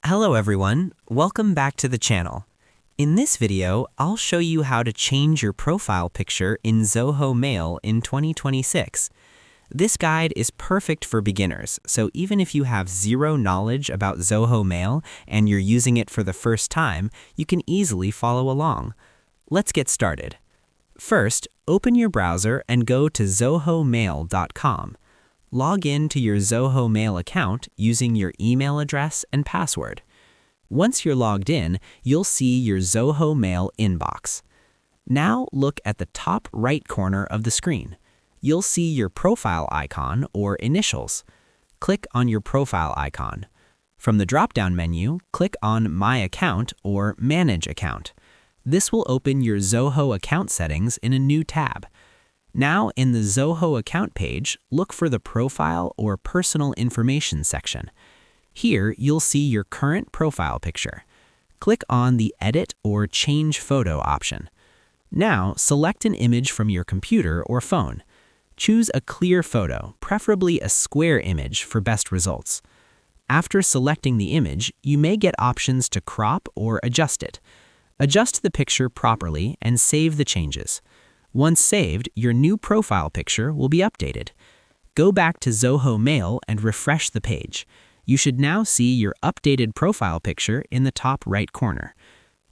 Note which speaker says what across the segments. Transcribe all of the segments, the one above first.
Speaker 1: Hello everyone, welcome back to the channel. In this video, I'll show you how to change your profile picture in Zoho Mail in 2026. This guide is perfect for beginners, so even if you have zero knowledge about Zoho Mail and you're using it for the first time, you can easily follow along. Let's get started. First, open your browser and go to zohomail.com. Log in to your Zoho Mail account using your email address and password. Once you're logged in, you'll see your Zoho Mail inbox. Now look at the top right corner of the screen. You'll see your profile icon or initials. Click on your profile icon. From the drop-down menu, click on My Account or Manage Account. This will open your Zoho account settings in a new tab. Now in the Zoho account page, look for the Profile or Personal Information section. Here, you'll see your current profile picture. Click on the Edit or Change Photo option. Now, select an image from your computer or phone. Choose a clear photo, preferably a square image for best results. After selecting the image, you may get options to crop or adjust it. Adjust the picture properly and save the changes. Once saved, your new profile picture will be updated. Go back to Zoho Mail and refresh the page. You should now see your updated profile picture in the top right corner.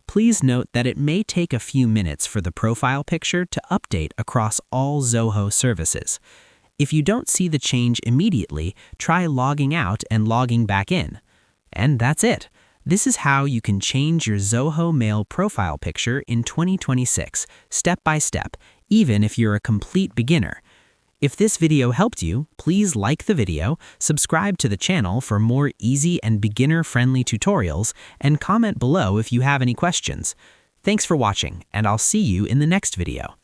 Speaker 1: Please note that it may take a few minutes for the profile picture to update across all Zoho services. If you don't see the change immediately, try logging out and logging back in. And that's it. This is how you can change your Zoho Mail profile picture in 2026, step by step, even if you're a complete beginner. If this video helped you, please like the video, subscribe to the channel for more easy and beginner-friendly tutorials, and comment below if you have any questions. Thanks for watching, and I'll see you in the next video.